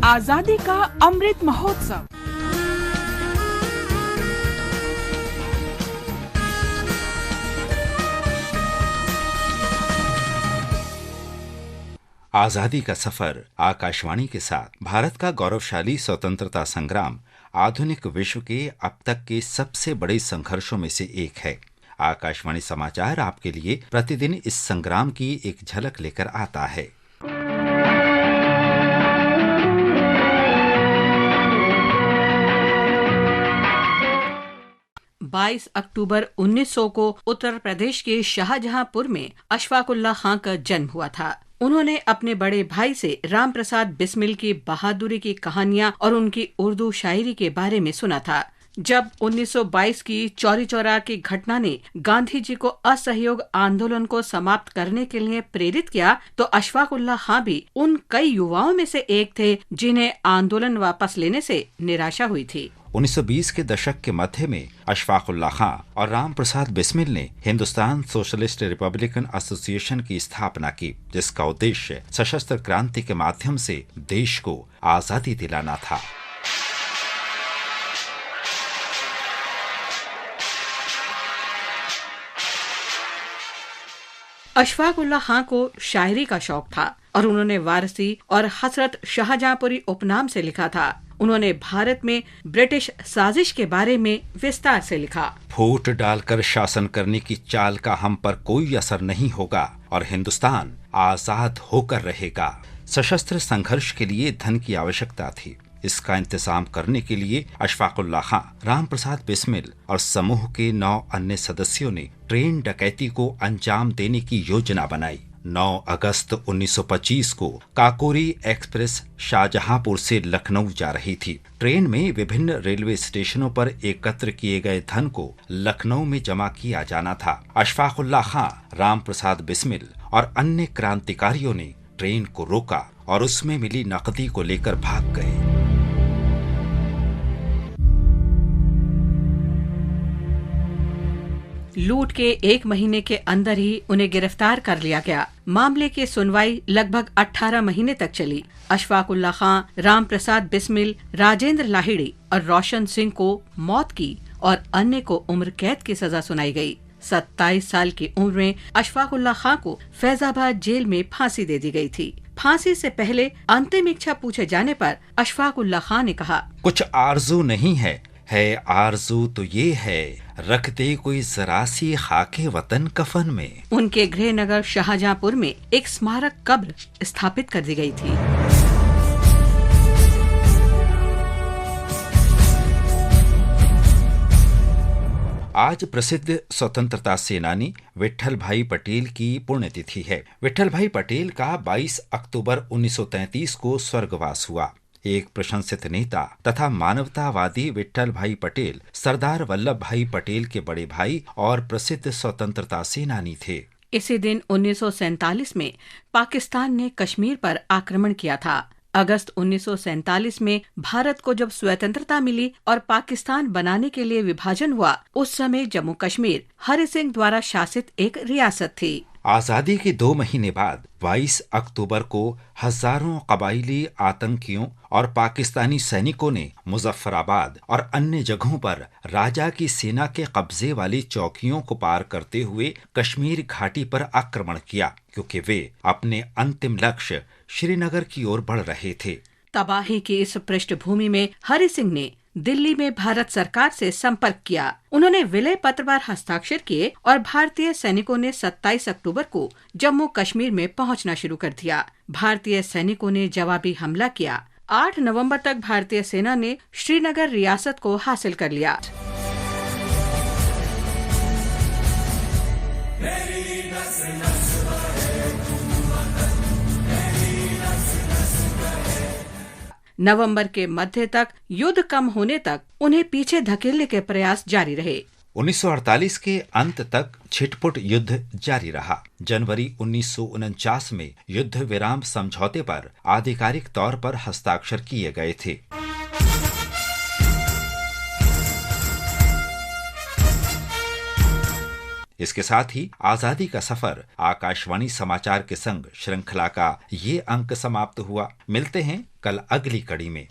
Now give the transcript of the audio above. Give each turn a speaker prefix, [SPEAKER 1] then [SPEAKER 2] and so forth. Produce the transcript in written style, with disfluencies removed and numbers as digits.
[SPEAKER 1] आजादी का अमृत महोत्सव।
[SPEAKER 2] आजादी का सफर आकाशवाणी के साथ भारत का गौरवशाली स्वतंत्रता संग्राम आधुनिक विश्व के अब तक के सबसे बड़े संघर्षों में से एक है। आकाशवाणी समाचार आपके लिए प्रतिदिन इस संग्राम की एक झलक लेकर आता है।
[SPEAKER 3] 22 अक्टूबर 1900 को उत्तर प्रदेश के शाहजहांपुर में अशफाक उल्लाह खां का जन्म हुआ था। उन्होंने अपने बड़े भाई से राम प्रसाद बिस्मिल की बहादुरी की कहानियां और उनकी उर्दू शायरी के बारे में सुना था। जब 1922 की चौरी चौरा की घटना ने गांधी जी को असहयोग आंदोलन को समाप्त करने के लिए प्रेरित किया, तो अशफाक उल्लाह खां भी उन कई युवाओं में से एक थे जिन्हें आंदोलन वापस लेने से निराशा हुई थी।
[SPEAKER 2] 1920 के दशक के मध्य में अशफाक उल्लाह खां और राम प्रसाद बिस्मिल ने हिंदुस्तान सोशलिस्ट रिपब्लिकन एसोसिएशन की स्थापना की, जिसका उद्देश्य सशस्त्र क्रांति के माध्यम से देश को आजादी दिलाना था।
[SPEAKER 3] अशफाक उल्लाह खां को शायरी का शौक था और उन्होंने वारसी और हसरत शाहजहांपुरी उपनाम से लिखा था। उन्होंने भारत में ब्रिटिश साजिश के बारे में विस्तार से लिखा।
[SPEAKER 2] फूट डालकर शासन करने की चाल का हम पर कोई असर नहीं होगा और हिंदुस्तान आजाद होकर रहेगा। सशस्त्र संघर्ष के लिए धन की आवश्यकता थी। इसका इंतजाम करने के लिए अशफाक उल्लाह खां, राम प्रसाद बिस्मिल और समूह के 9 अन्य सदस्यों ने ट्रेन डकैती को अंजाम देने की योजना बनाई। 9 अगस्त 1925 को काकोरी एक्सप्रेस शाहजहांपुर से लखनऊ जा रही थी। ट्रेन में विभिन्न रेलवे स्टेशनों पर एकत्र किए गए धन को लखनऊ में जमा किया जाना था। अशफाक उल्लाह खां, राम प्रसाद बिस्मिल और अन्य क्रांतिकारियों ने ट्रेन को रोका और उसमें मिली नकदी को लेकर भाग गए।
[SPEAKER 3] लूट के 1 महीने के अंदर ही उन्हें गिरफ्तार कर लिया गया। मामले की सुनवाई लगभग 18 महीने तक चली। अशफाक उल्लाह खां, राम प्रसाद बिस्मिल, राजेंद्र लाहिड़ी और रोशन सिंह को मौत की और अन्य को उम्र कैद की सजा सुनाई गई। 27 साल की उम्र में अशफाक उल्लाह खां को फैजाबाद जेल में फांसी दे दी गई थी। फांसी से पहले अंतिम इच्छा पूछे जाने पर अशफाक उल्लाह खां ने कहा,
[SPEAKER 2] कुछ आरजू नहीं है आरजू तो ये है, रख दे कोई जरा सी खाके वतन कफन में।
[SPEAKER 3] उनके गृह नगर शाहजहांपुर में एक स्मारक कब्र स्थापित कर दी गई थी।
[SPEAKER 2] आज प्रसिद्ध स्वतंत्रता सेनानी विट्ठल भाई पटेल की पुण्यतिथि है। विट्ठल भाई पटेल का 22 अक्टूबर 1933 को स्वर्गवास हुआ। एक प्रशंसित नेता तथा मानवतावादी विट्ठल भाई पटेल सरदार वल्लभ भाई पटेल के बड़े भाई और प्रसिद्ध स्वतंत्रता सेनानी थे।
[SPEAKER 3] इसी दिन 1947 में पाकिस्तान ने कश्मीर पर आक्रमण किया था। अगस्त 1947 में भारत को जब स्वतंत्रता मिली और पाकिस्तान बनाने के लिए विभाजन हुआ, उस समय जम्मू कश्मीर हरि सिंह द्वारा शासित एक रियासत थी।
[SPEAKER 2] आजादी के 2 महीने बाद 22 अक्टूबर को हजारों कबाइली आतंकियों और पाकिस्तानी सैनिकों ने मुजफ्फराबाद और अन्य जगहों पर राजा की सेना के कब्जे वाली चौकियों को पार करते हुए कश्मीर घाटी पर आक्रमण किया, क्योंकि वे अपने अंतिम लक्ष्य श्रीनगर की ओर बढ़ रहे थे।
[SPEAKER 3] तबाही की इस पृष्ठभूमि में हरि सिंह ने दिल्ली में भारत सरकार से संपर्क किया। उन्होंने विलय पत्र पर हस्ताक्षर किए और भारतीय सैनिकों ने 27 अक्टूबर को जम्मू कश्मीर में पहुंचना शुरू कर दिया। भारतीय सैनिकों ने जवाबी हमला किया। 8 नवंबर तक भारतीय सेना ने श्रीनगर रियासत को हासिल कर लिया। नवंबर के मध्य तक युद्ध कम होने तक उन्हें पीछे धकेलने के प्रयास जारी रहे।
[SPEAKER 2] 1948 के अंत तक छिटपुट युद्ध जारी रहा। जनवरी 1949 में युद्ध विराम समझौते पर आधिकारिक तौर पर हस्ताक्षर किए गए थे। इसके साथ ही आजादी का सफर आकाशवाणी समाचार के संग श्रृंखला का ये अंक समाप्त हुआ। मिलते हैं कल अगली कड़ी में।